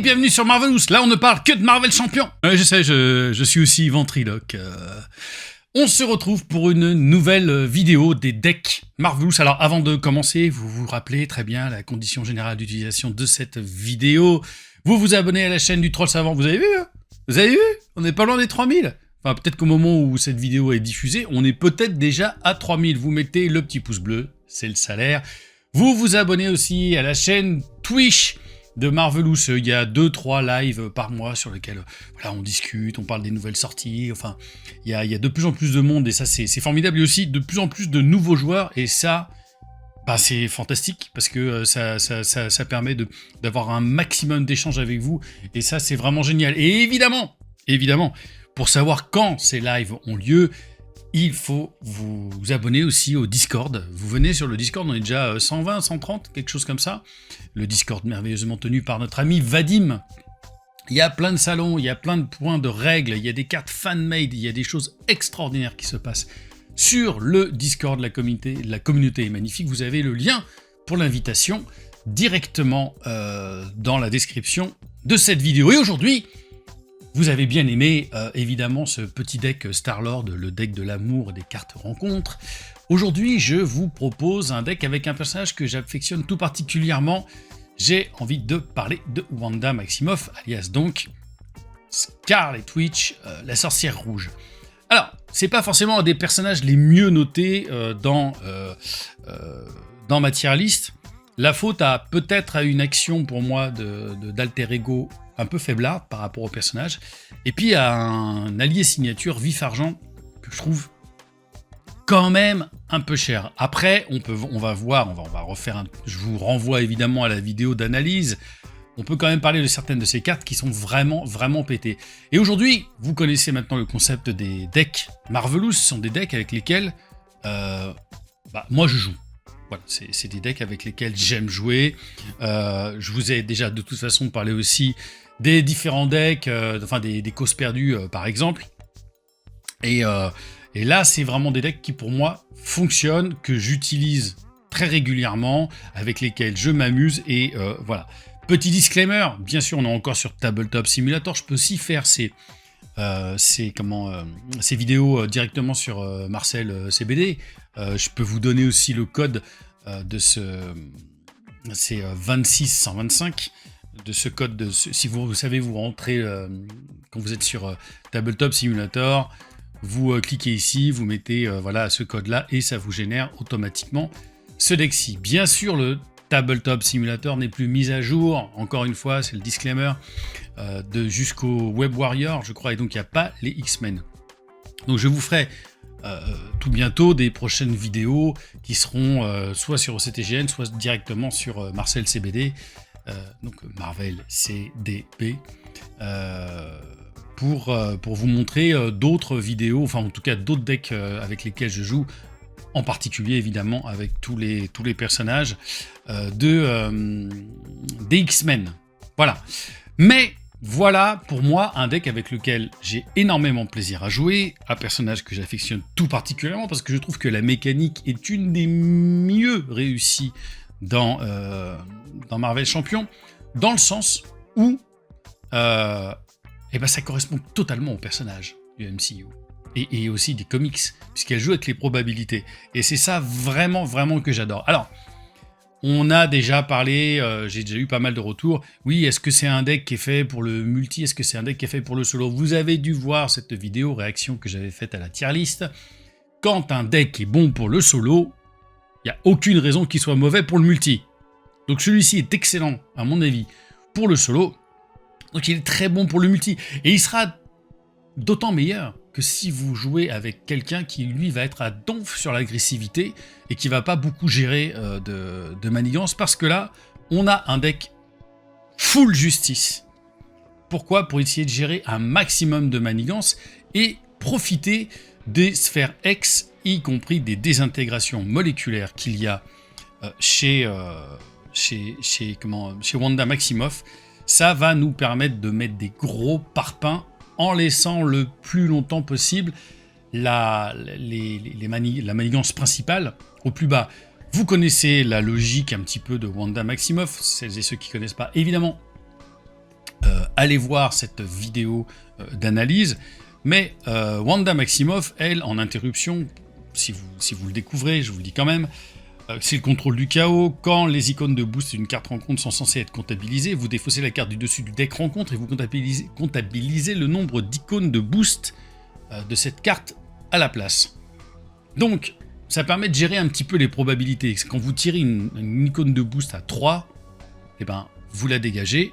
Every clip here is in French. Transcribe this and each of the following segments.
bienvenue sur Marvelous. Là, on ne parle que de Marvel Champion. Je sais, je suis aussi ventriloque. On se retrouve pour une nouvelle vidéo des decks Marvelous. Alors, avant de commencer, vous vous rappelez très bien la condition générale d'utilisation de cette vidéo. Vous vous abonnez à la chaîne du Troll Savant. Vous avez vu, hein? Vous avez vu? On n'est pas loin des 3000. Enfin, peut-être qu'au moment où cette vidéo est diffusée, on est peut-être déjà à 3000. Vous mettez le petit pouce bleu, c'est le salaire. Vous vous abonnez aussi à la chaîne Twitch de Marvelous. Il y a 2-3 lives par mois sur lesquels voilà, on discute, on parle des nouvelles sorties. Enfin, il y a de plus en plus de monde et ça, c'est formidable. Et aussi de plus en plus de nouveaux joueurs et ça, bah, c'est fantastique parce que ça permet d'avoir un maximum d'échanges avec vous et ça, c'est vraiment génial. Et évidemment, pour savoir quand ces lives ont lieu, il faut vous abonner aussi au Discord. Vous venez sur le Discord, on est déjà 120, 130, quelque chose comme ça. Le Discord merveilleusement tenu par notre ami Vadim. Il y a plein de salons, il y a plein de points de règles, il y a des cartes fan-made, il y a des choses extraordinaires qui se passent sur le Discord. La communauté est magnifique. Vous avez le lien pour l'invitation directement dans la description de cette vidéo. Et aujourd'hui, vous avez bien aimé, évidemment, ce petit deck Star-Lord, le deck de l'amour et des cartes rencontres. Aujourd'hui, je vous propose un deck avec un personnage que j'affectionne tout particulièrement. J'ai envie de parler de Wanda Maximoff, alias donc Scarlet Witch, la sorcière rouge. Alors, c'est pas forcément un des personnages les mieux notés dans ma tier list. La faute a peut-être à une action pour moi d'alter ego un peu faiblard par rapport au personnage, et puis à un allié signature vif argent que je trouve quand même un peu cher. Après, on va refaire je vous renvoie évidemment à la vidéo d'analyse. On peut quand même parler de certaines de ces cartes qui sont vraiment pétées. Et aujourd'hui, vous connaissez maintenant le concept des decks Marvelous. Ce sont des decks avec lesquels moi je joue. Voilà, c'est des decks avec lesquels j'aime jouer. Je vous ai déjà de toute façon parlé aussi des différents decks, des causes perdues par exemple. Et là, c'est vraiment des decks qui pour moi fonctionnent, que j'utilise très régulièrement, avec lesquels je m'amuse et voilà. Petit disclaimer, bien sûr, on est encore sur Tabletop Simulator. Je peux aussi faire ces vidéos directement sur Marcel CBD. Je peux vous donner aussi le code c'est 26125 de ce code. Si vous savez, vous rentrez quand vous êtes sur Tabletop Simulator, vous cliquez ici, vous mettez voilà ce code-là et ça vous génère automatiquement ce deck-ci. Bien sûr, le Tabletop Simulator n'est plus mis à jour. Encore une fois, c'est le disclaimer jusqu'au Web Warrior, je crois, et donc il n'y a pas les X-Men. Donc je vous ferai tout bientôt des prochaines vidéos qui seront soit sur OCTGN, soit directement sur Marcel CBD, donc Marvel CDP, pour vous montrer d'autres vidéos, enfin en tout cas d'autres decks avec lesquels je joue, en particulier évidemment avec tous les personnages des X-Men. Voilà. Mais voilà pour moi un deck avec lequel j'ai énormément plaisir à jouer, un personnage que j'affectionne tout particulièrement parce que je trouve que la mécanique est une des mieux réussies dans Marvel Champion, dans le sens où ça correspond totalement au personnage du MCU. Et aussi des comics, puisqu'elle joue avec les probabilités. Et c'est ça vraiment que j'adore. Alors, on a déjà parlé, j'ai déjà eu pas mal de retours. Oui, est-ce que c'est un deck qui est fait pour le multi? Est-ce que c'est un deck qui est fait pour le solo? Vous avez dû voir cette vidéo réaction que j'avais faite à la tier list. Quand un deck est bon pour le solo, il n'y a aucune raison qu'il soit mauvais pour le multi. Donc celui-ci est excellent, à mon avis, pour le solo. Donc il est très bon pour le multi. Et il sera d'autant meilleur que si vous jouez avec quelqu'un qui, lui, va être à donf sur l'agressivité et qui va pas beaucoup gérer de manigance, parce que là, on a un deck full justice. Pourquoi? Pour essayer de gérer un maximum de manigance et profiter des sphères X, y compris des désintégrations moléculaires qu'il y a chez Wanda Maximoff. Ça va nous permettre de mettre des gros parpaings en laissant le plus longtemps possible la manigance principale au plus bas. Vous connaissez la logique un petit peu de Wanda Maximoff, celles et ceux qui ne connaissent pas, évidemment. allez voir cette vidéo d'analyse. Mais Wanda Maximoff, elle, en interruption, si vous le découvrez, je vous le dis quand même, c'est le contrôle du chaos. Quand les icônes de boost d'une carte rencontre sont censées être comptabilisées, vous défaussez la carte du dessus du deck rencontre et vous comptabilisez le nombre d'icônes de boost de cette carte à la place. Donc, ça permet de gérer un petit peu les probabilités. Quand vous tirez une icône de boost à 3, eh ben, vous la dégagez,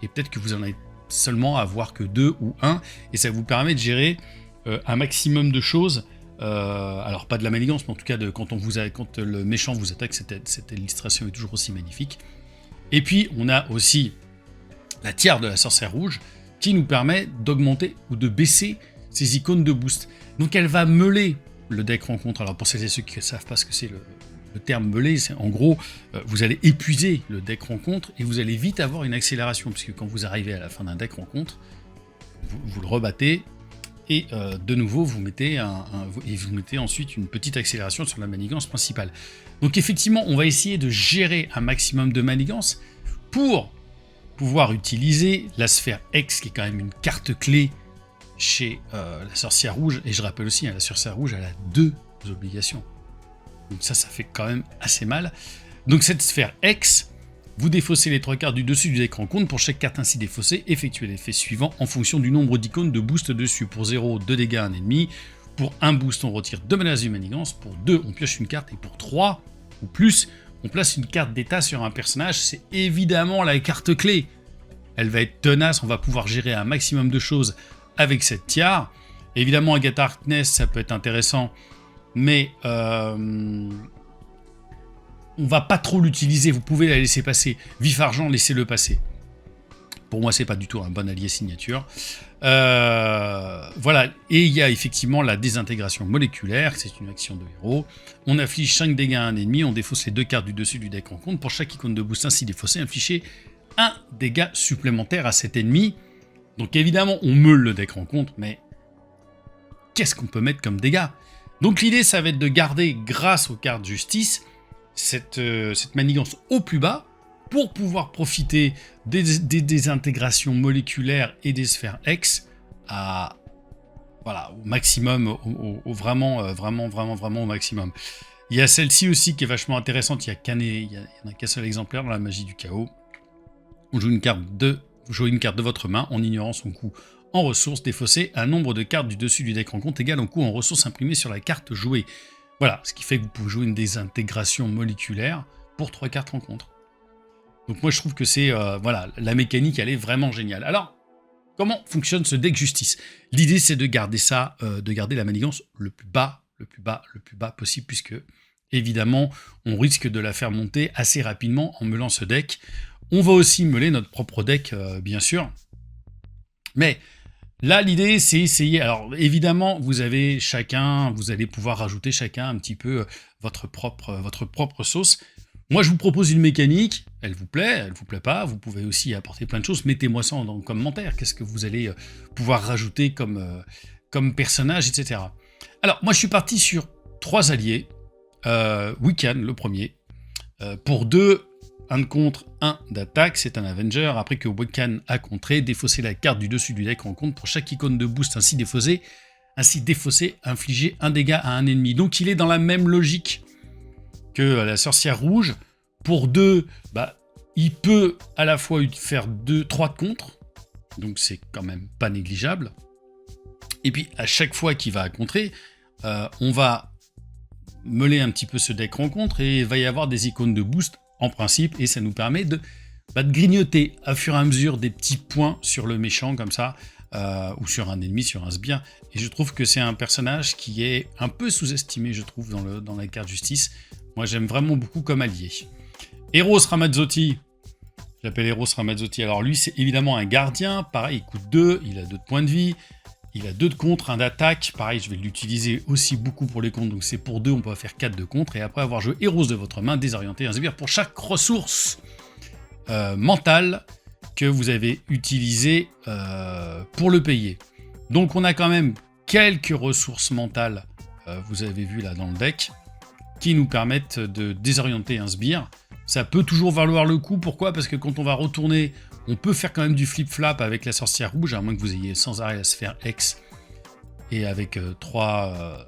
et peut-être que vous en avez seulement à avoir que 2 ou 1, et ça vous permet de gérer un maximum de choses. Alors pas de la manigance, mais en tout cas quand le méchant vous attaque, cette illustration est toujours aussi magnifique. Et puis on a aussi la tiare de la sorcière rouge qui nous permet d'augmenter ou de baisser ces icônes de boost. Donc elle va meuler le deck rencontre. Alors pour celles et ceux qui ne savent pas ce que c'est le terme meuler, c'est en gros vous allez épuiser le deck rencontre et vous allez vite avoir une accélération, puisque quand vous arrivez à la fin d'un deck rencontre, vous le rebattez. Et de nouveau, vous mettez ensuite une petite accélération sur la manigance principale. Donc effectivement, on va essayer de gérer un maximum de manigance pour pouvoir utiliser la sphère X, qui est quand même une carte clé chez la sorcière rouge. Et je rappelle aussi, la sorcière rouge, elle a 2 obligations. Donc ça fait quand même assez mal. Donc cette sphère X, vous défaussez les 3 cartes du dessus du deck rencontre. Pour chaque carte ainsi défaussée, effectuez l'effet suivant en fonction du nombre d'icônes de boost dessus. Pour 0, 2 dégâts à un ennemi. Pour 1 boost, on retire 2 menaces du manigance. Pour 2, on pioche une carte. Et pour 3 ou plus, on place une carte d'état sur un personnage. C'est évidemment la carte clé. Elle va être tenace. On va pouvoir gérer un maximum de choses avec cette tiare. Évidemment, Agatha Harkness, ça peut être intéressant. Mais on va pas trop l'utiliser, vous pouvez la laisser passer. Vif Argent, laissez-le passer. Pour moi, c'est pas du tout un bon allié signature. Voilà, et il y a effectivement la désintégration moléculaire, c'est une action de héros. On inflige 5 dégâts à un ennemi, on défausse les 2 cartes du dessus du deck rencontre. Pour chaque icône de boost ainsi défaussée, infligez 1 dégât supplémentaire à cet ennemi. Donc évidemment, on meule le deck rencontre, mais qu'est-ce qu'on peut mettre comme dégâts? Donc l'idée, ça va être de garder, grâce aux cartes justice, cette manigance au plus bas pour pouvoir profiter des désintégrations moléculaires et des sphères X au maximum, vraiment au maximum. Il y a celle-ci aussi qui est vachement intéressante, il n'y en a qu'un seul exemplaire dans la magie du chaos. On joue une carte de votre main en ignorant son coût en ressources, défaussez un nombre de cartes du dessus du deck rencontre égal au coût en ressources imprimées sur la carte jouée. Voilà, ce qui fait que vous pouvez jouer une désintégration moléculaire pour 3 cartes rencontre. Donc moi je trouve que c'est, la mécanique elle est vraiment géniale. Alors, comment fonctionne ce deck justice? L'idée c'est de garder ça, de garder la manigance le plus bas possible, puisque évidemment on risque de la faire monter assez rapidement en meulant ce deck. On va aussi meuler notre propre deck, bien sûr. Mais là, l'idée, c'est essayer. Alors, évidemment, vous allez pouvoir rajouter chacun un petit peu votre propre sauce. Moi, je vous propose une mécanique. Elle vous plaît pas. Vous pouvez aussi apporter plein de choses. Mettez-moi ça en commentaire. Qu'est-ce que vous allez pouvoir rajouter comme personnage, etc. Alors, moi, je suis parti sur 3 alliés. Wiccan, le premier. Pour 2... 1 de contre, 1 d'attaque, c'est un Avenger. Après que Wiccan a contré, défaussez la carte du dessus du deck rencontre. Pour chaque icône de boost ainsi défaussée, infligez 1 dégât à un ennemi. Donc il est dans la même logique que la sorcière rouge. Pour 2, il peut à la fois faire 3 de contre, donc c'est quand même pas négligeable. Et puis à chaque fois qu'il va contrer, on va meuler un petit peu ce deck rencontre et il va y avoir des icônes de boost en principe, et ça nous permet de grignoter à fur et à mesure des petits points sur le méchant comme ça, ou sur un ennemi, sur un sbire. Et je trouve que c'est un personnage qui est un peu sous-estimé, je trouve, dans la carte justice. Moi, j'aime vraiment beaucoup comme allié. Eros Ramazzotti. J'appelle Eros Ramazzotti. Alors lui, c'est évidemment un gardien. Pareil, il coûte 2, il a 2 de points de vie. Il a 2 de contre, 1 d'attaque. Pareil, je vais l'utiliser aussi beaucoup pour les contres. Donc c'est pour 2, on peut faire 4 de contre. Et après avoir joué Héros de votre main, désorienter un sbire pour chaque ressource mentale que vous avez utilisée pour le payer. Donc on a quand même quelques ressources mentales, vous avez vu là dans le deck, qui nous permettent de désorienter un sbire. Ça peut toujours valoir le coup. Pourquoi? Parce que quand on va retourner On peut faire quand même du flip-flap avec la sorcière rouge, à moins que vous ayez sans arrêt la sphère X, et avec 3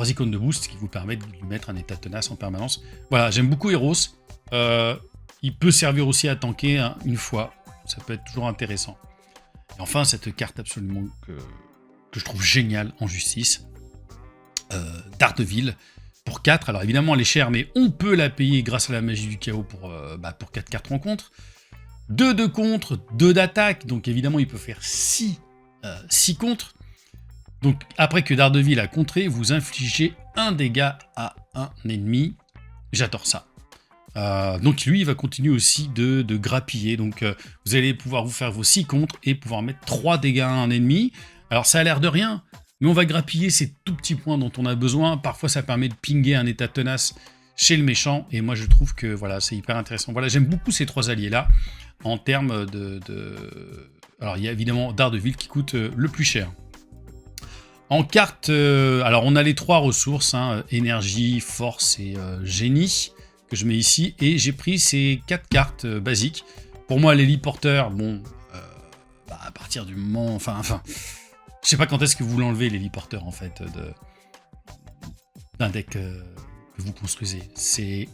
icônes de boost qui vous permettent de lui mettre un état tenace en permanence. Voilà, j'aime beaucoup Eros. Il peut servir aussi à tanker une fois. Ça peut être toujours intéressant. Et enfin, cette carte absolument que je trouve géniale en justice. Daredevil pour 4. Alors évidemment, elle est chère, mais on peut la payer grâce à la magie du chaos pour 4 cartes rencontre. 2 de contre, 2 d'attaque. Donc évidemment, il peut faire 6 contre. Donc après que Daredevil a contré, vous infligez un dégât à un ennemi. J'adore ça. Donc lui, il va continuer aussi de grappiller. Donc vous allez pouvoir vous faire vos 6 contre et pouvoir mettre 3 dégâts à un ennemi. Alors ça a l'air de rien, mais on va grappiller ces tout petits points dont on a besoin. Parfois ça permet de pinguer un état tenace chez le méchant. Et moi je trouve que voilà, c'est hyper intéressant. Voilà, j'aime beaucoup ces 3 alliés-là en termes de... Alors il y a évidemment Daredevil qui coûte le plus cher. En carte, alors on a les 3 ressources, énergie, force et génie, que je mets ici, et j'ai pris ces 4 cartes basiques. Pour moi, l'héliporteur, bon, à partir du moment, enfin, je sais pas quand est-ce que vous l'enlevez, l'héliporteur, en fait, d'un deck que vous construisez. C'est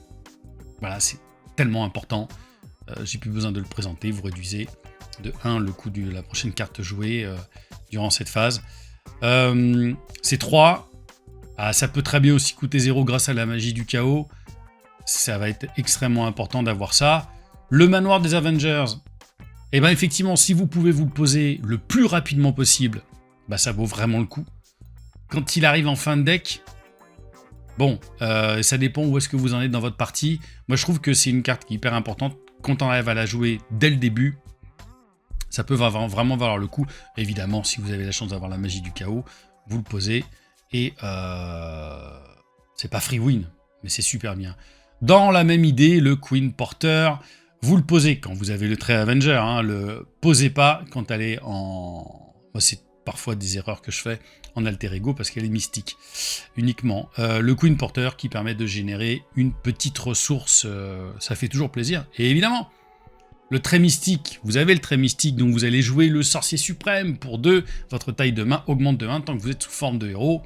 tellement important, j'ai plus besoin de le présenter, vous réduisez de 1 le coût de la prochaine carte jouée durant cette phase. Ces 3, ça peut très bien aussi coûter 0 grâce à la magie du chaos. Ça va être extrêmement important d'avoir ça. Le manoir des Avengers, et effectivement, si vous pouvez vous le poser le plus rapidement possible, ça vaut vraiment le coup. Quand il arrive en fin de deck, bon, ça dépend où est-ce que vous en êtes dans votre partie. Moi, je trouve que c'est une carte qui est hyper importante. Quand on arrive à la jouer dès le début, ça peut vraiment valoir le coup. Évidemment, si vous avez la chance d'avoir la magie du chaos, vous le posez. Et c'est pas free win, mais c'est super bien. Dans la même idée, le Queen Porter, vous le posez quand vous avez le trait Avenger. Le posez pas quand elle est en... Moi, c'est parfois des erreurs que je fais en alter ego parce qu'elle est mystique uniquement. Le Queen Porter qui permet de générer une petite ressource, ça fait toujours plaisir. Et évidemment, le trait mystique, vous avez le trait mystique, donc vous allez jouer le sorcier suprême pour 2, votre taille de main augmente de 1 tant que vous êtes sous forme de héros,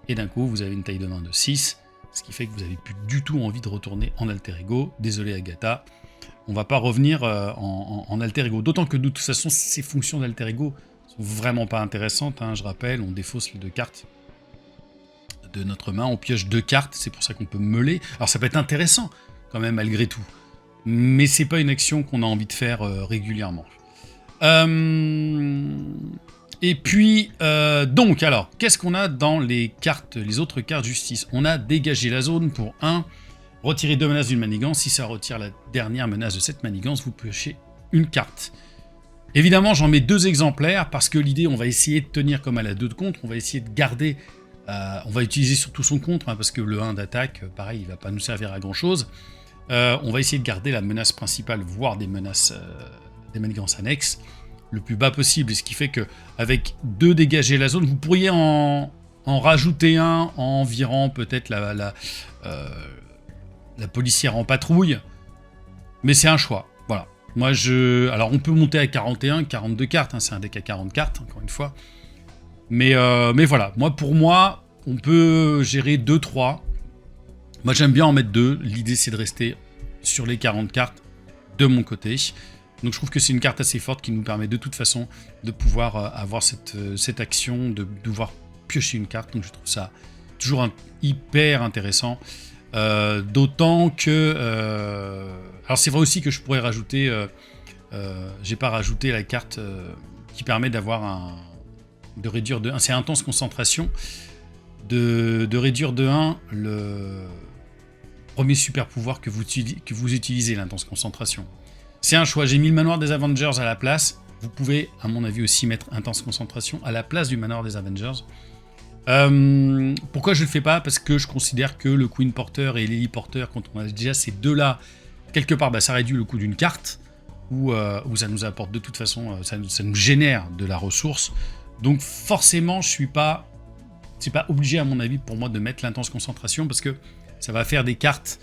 et d'un coup vous avez une taille de main de 6, ce qui fait que vous n'avez plus du tout envie de retourner en alter ego. Désolé Agatha, on va pas revenir en alter ego, d'autant que de toute façon ces fonctions d'alter ego sont vraiment pas intéressantes, je rappelle, on défausse les 2 cartes de notre main, on pioche 2 cartes, c'est pour ça qu'on peut meuler, alors ça peut être intéressant quand même malgré tout. Mais c'est pas une action qu'on a envie de faire régulièrement. Et puis, donc, alors, qu'est-ce qu'on a dans les autres cartes justice? On a dégagé la zone pour 1, retirer 2 menaces d'une manigance. Si ça retire la dernière menace de cette manigance, vous piochez une carte. Évidemment, j'en mets 2 exemplaires parce que l'idée, on va essayer de tenir comme elle a 2 de contre. On va essayer de garder. On va utiliser surtout son contre parce que le 1 d'attaque, pareil, il va pas nous servir à grand chose. On va essayer de garder la menace principale, voire des menaces, des manigances annexes, le plus bas possible. Ce qui fait que avec 2 dégager la zone, vous pourriez en rajouter un en virant peut-être la policière en patrouille. Mais c'est un choix. Voilà. Moi, alors, on peut monter à 41, 42 cartes. C'est un deck à 40 cartes, encore une fois. Mais voilà. Pour moi, on peut gérer 2-3. Moi, j'aime bien en mettre 2. L'idée, c'est de rester sur les 40 cartes de mon côté. Donc, je trouve que c'est une carte assez forte qui nous permet de toute façon de pouvoir avoir cette action, de devoir piocher une carte. Donc, je trouve ça toujours hyper intéressant. D'autant que... alors, c'est vrai aussi que je pourrais rajouter... j'ai pas rajouté la carte qui permet d'avoir de réduire de 1. C'est intense concentration. De réduire de 1 le premier super pouvoir que vous utilisez, l'intense concentration. C'est un choix, j'ai mis le manoir des Avengers à la place. Vous pouvez, à mon avis, aussi mettre intense concentration à la place du manoir des Avengers. Pourquoi je ne le fais pas? Parce que je considère que le Queen Porter et l'Heli Porter, quand on a déjà ces 2-là, quelque part, ça réduit le coût d'une carte, ou ça nous apporte de toute façon, ça nous génère de la ressource. Donc forcément, c'est pas obligé, à mon avis, pour moi, de mettre l'intense concentration, parce que ça va faire des cartes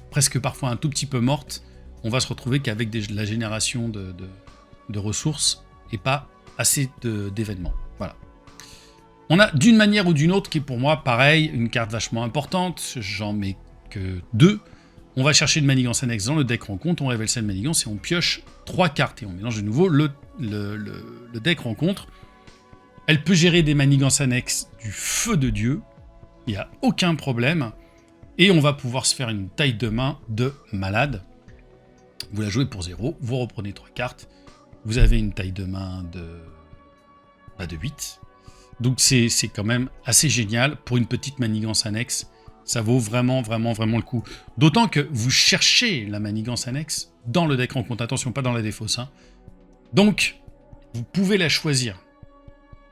presque parfois un tout petit peu mortes, on va se retrouver qu'avec la génération de ressources et pas assez d'événements. Voilà. On a d'une manière ou d'une autre qui est pour moi pareil, une carte vachement importante, j'en mets que 2. On va chercher une manigance annexe dans le deck rencontre, on révèle cette manigance et on pioche 3 cartes et on mélange de nouveau le deck rencontre. Elle peut gérer des manigances annexes du feu de Dieu, il n'y a aucun problème, et on va pouvoir se faire une taille de main de malade. Vous la jouez pour 0, vous reprenez 3 cartes, vous avez une taille de main de 8. Donc c'est quand même assez génial pour une petite manigance annexe. Ça vaut vraiment le coup. D'autant que vous cherchez la manigance annexe dans le deck rencontre. Attention, pas dans la défausse. Hein. Donc, vous pouvez la choisir.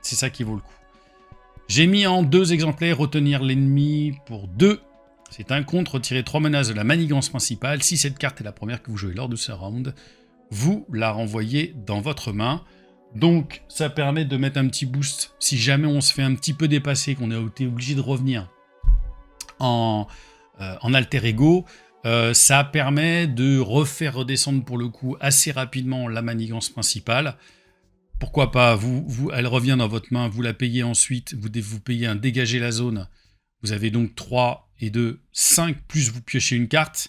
C'est ça qui vaut le coup. J'ai mis en 2 exemplaires retenir l'ennemi pour 2. C'est un compte, retirer 3 menaces de la manigance principale. Si cette carte est la première que vous jouez lors de ce round, vous la renvoyez dans votre main. Donc, ça permet de mettre un petit boost. Si jamais on se fait un petit peu dépasser, qu'on a été obligé de revenir en alter ego, ça permet de refaire redescendre pour le coup assez rapidement la manigance principale. Pourquoi pas, elle revient dans votre main, vous la payez ensuite, vous payez un dégager la zone. Vous avez donc 3 et 2, 5, plus vous piochez une carte.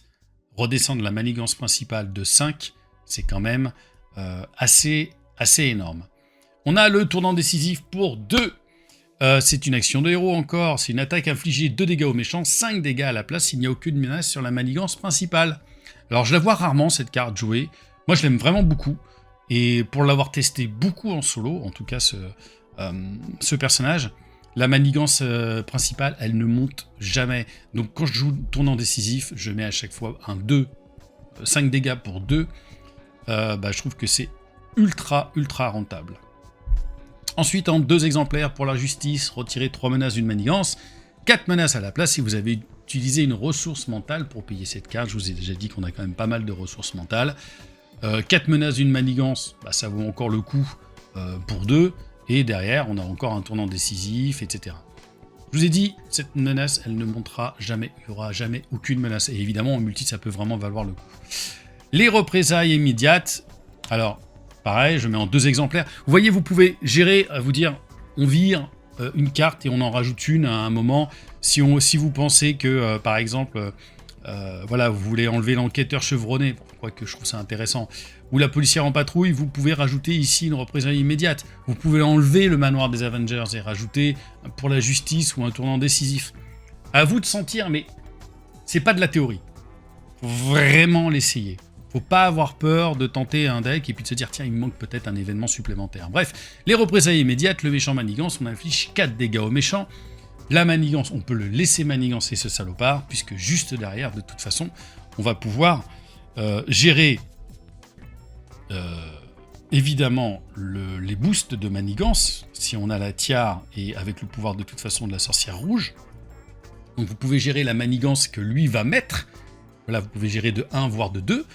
Redescendre la manigance principale de 5, c'est quand même assez énorme. On a le tournant décisif pour 2. C'est une action de héros encore. C'est une attaque infligée 2 dégâts aux méchants, 5 dégâts à la place s'il n'y a aucune menace sur la manigance principale. Alors je la vois rarement cette carte jouée. Moi je l'aime vraiment beaucoup. Et pour l'avoir testé beaucoup en solo, en tout cas ce personnage, la manigance principale, elle ne monte jamais. Donc quand je joue tournant décisif, je mets à chaque fois un 2, 5 dégâts pour 2. Je trouve que c'est ultra rentable. Ensuite, en 2 exemplaires pour la justice, retirez 3 menaces d'une manigance, 4 menaces à la place si vous avez utilisé une ressource mentale pour payer cette carte. Je vous ai déjà dit qu'on a quand même pas mal de ressources mentales. 4 menaces d'une manigance, ça vaut encore le coup pour 2. Et derrière, on a encore un tournant décisif, etc. Je vous ai dit, cette menace, elle ne montera jamais. Il n'y aura jamais aucune menace. Et évidemment, en multi, ça peut vraiment valoir le coup. Les représailles immédiates. Alors, pareil, je mets en 2 exemplaires. Vous voyez, vous pouvez gérer, vous dire, on vire une carte et on en rajoute une à un moment. Si vous pensez que, par exemple, vous voulez enlever l'enquêteur chevronné, quoique je trouve ça intéressant, ou la policière en patrouille, vous pouvez rajouter ici une représailles immédiate. Vous pouvez enlever le manoir des Avengers et rajouter pour la justice ou un tournant décisif. À vous de sentir, mais c'est pas de la théorie. Faut vraiment l'essayer. Faut pas avoir peur de tenter un deck et puis de se dire tiens, il me manque peut-être un événement supplémentaire. Bref, les représailles immédiates, le méchant manigance, on inflige 4 dégâts au méchant. La manigance, on peut le laisser manigancer ce salopard, puisque juste derrière, de toute façon, on va pouvoir gérer évidemment les boosts de manigance, si on a la tiare et avec le pouvoir de toute façon de la sorcière rouge. Donc vous pouvez gérer la manigance que lui va mettre. Voilà, vous pouvez gérer de 1 voire de 2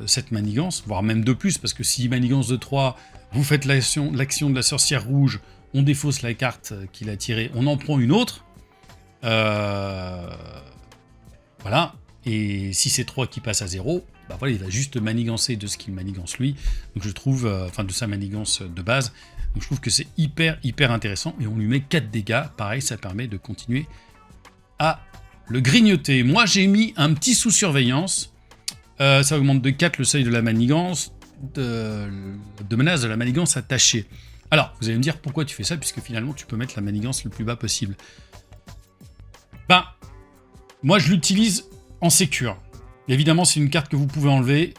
cette manigance, voire même de plus, parce que si manigance de 3, vous faites l'action de la sorcière rouge, on défausse la carte qu'il a tirée, on en prend une autre. Voilà. Et si c'est 3 qui passent à 0, il va juste manigancer de ce qu'il manigance lui. Donc je trouve, de sa manigance de base. Donc je trouve que c'est hyper intéressant. Et on lui met 4 dégâts. Pareil, ça permet de continuer à le grignoter. Moi, j'ai mis un petit sous surveillance. Ça augmente de 4 le seuil de la manigance, de menace de la manigance attachée. Alors, vous allez me dire pourquoi tu fais ça, puisque finalement, tu peux mettre la manigance le plus bas possible. Moi, je l'utilise en sécure. Évidemment, c'est une carte que vous pouvez enlever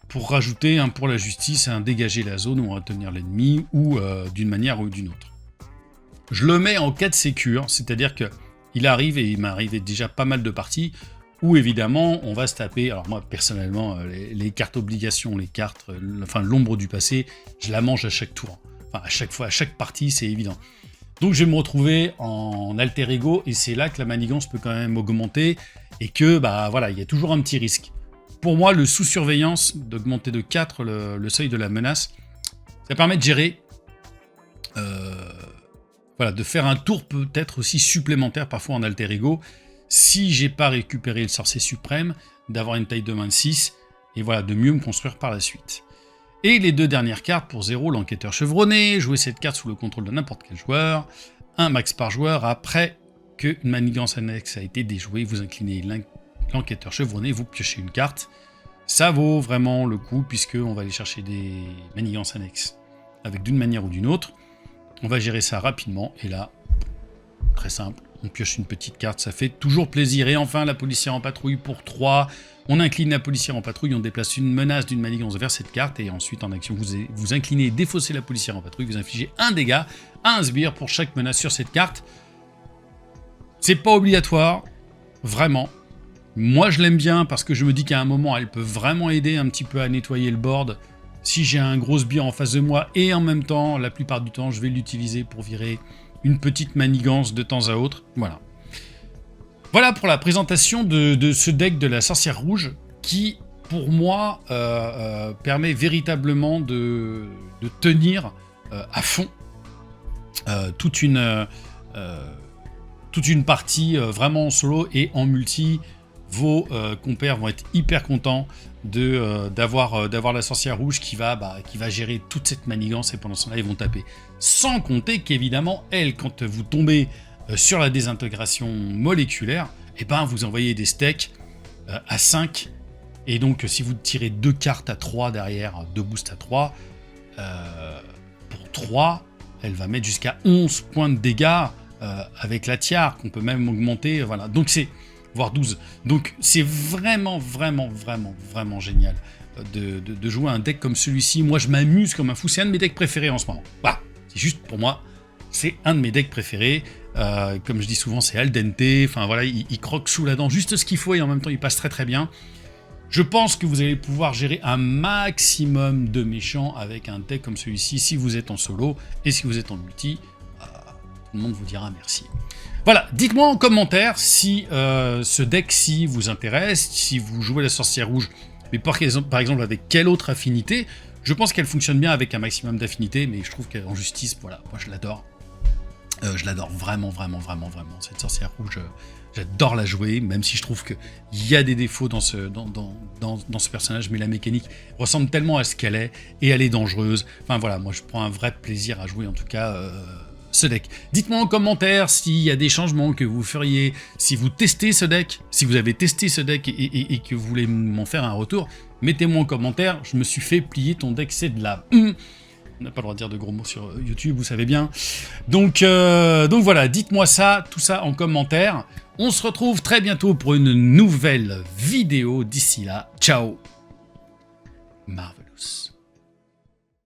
pour rajouter un pour la justice, un dégager la zone ou retenir l'ennemi, ou d'une manière ou d'une autre. Je le mets en cas de sécure, c'est-à-dire qu'il arrive, et il m'est arrivé déjà pas mal de parties, où évidemment, on va se taper, alors moi, personnellement, les cartes obligations, les cartes, l'ombre du passé, je la mange à chaque tour. Enfin, à chaque fois, à chaque partie, c'est évident. Donc je vais me retrouver en alter ego, et c'est là que la manigance peut quand même augmenter, et que, il y a toujours un petit risque. Pour moi, le sous-surveillance, d'augmenter de 4 le seuil de la menace, ça permet de gérer, de faire un tour peut-être aussi supplémentaire, parfois en alter ego, si j'ai pas récupéré le sorcier suprême, d'avoir une taille de main de 6, et voilà, de mieux me construire par la suite. Et les 2 dernières cartes pour 0, l'enquêteur chevronné, jouez cette carte sous le contrôle de n'importe quel joueur, 1 max par joueur, après qu'une manigance annexe a été déjouée, vous inclinez l'enquêteur chevronné, vous piochez une carte. Ça vaut vraiment le coup, puisqu'on va aller chercher des manigances annexes avec d'une manière ou d'une autre. On va gérer ça rapidement, et là, très simple, on pioche une petite carte, ça fait toujours plaisir. Et enfin, la policière en patrouille pour 3, on incline la policière en patrouille, on déplace une menace d'une manigance vers cette carte, et ensuite en action, vous inclinez et défaussez la policière en patrouille, vous infligez un dégât à un sbire pour chaque menace sur cette carte. C'est pas obligatoire, vraiment. Moi, je l'aime bien parce que je me dis qu'à un moment, elle peut vraiment aider un petit peu à nettoyer le board. Si j'ai un gros sbire en face de moi, et en même temps, la plupart du temps, je vais l'utiliser pour virer une petite manigance de temps à autre. Voilà. Voilà pour la présentation de ce deck de la sorcière rouge qui, pour moi, permet véritablement de tenir à fond toute une partie vraiment en solo et en multi. Vos compères vont être hyper contents d'avoir la sorcière rouge qui va gérer toute cette manigance, et pendant ce temps-là, ils vont taper. Sans compter qu'évidemment, elle, quand vous tombez sur la désintégration moléculaire, et ben vous envoyez des stacks à 5, et donc si vous tirez 2 cartes à 3 derrière, 2 boosts à 3, pour 3, elle va mettre jusqu'à 11 points de dégâts avec la tiare, qu'on peut même augmenter, voilà. Donc c'est voire 12. Donc c'est vraiment génial de jouer un deck comme celui-ci. Moi, je m'amuse comme un fou. C'est un de mes decks préférés en ce moment. Voilà. C'est juste pour moi, c'est un de mes decks préférés. Comme je dis souvent, c'est al dente. Enfin voilà, il croque sous la dent juste ce qu'il faut, et en même temps, il passe très bien. Je pense que vous allez pouvoir gérer un maximum de méchants avec un deck comme celui-ci si vous êtes en solo, et si vous êtes en multi, tout le monde vous dira merci. Voilà, dites-moi en commentaire si ce deck-ci vous intéresse, si vous jouez la sorcière rouge, mais par exemple avec quelle autre affinité. Je pense qu'elle fonctionne bien avec un maximum d'affinités, mais je trouve qu'en justice, voilà, moi je l'adore. Je l'adore vraiment, cette sorcière rouge. J'adore la jouer, même si je trouve qu'il y a des défauts dans ce personnage, mais la mécanique ressemble tellement à ce qu'elle est, et elle est dangereuse. Enfin voilà, moi je prends un vrai plaisir à jouer en tout cas ce deck. Dites-moi en commentaire s'il y a des changements que vous feriez, si vous testez ce deck, si vous avez testé ce deck et que vous voulez m'en faire un retour, mettez-moi en commentaire. Je me suis fait plier, ton deck c'est de la... On n'a pas le droit de dire de gros mots sur YouTube, vous savez bien. Donc voilà, dites-moi ça, tout ça en commentaire. On se retrouve très bientôt pour une nouvelle vidéo. D'ici là, ciao, Marvelous.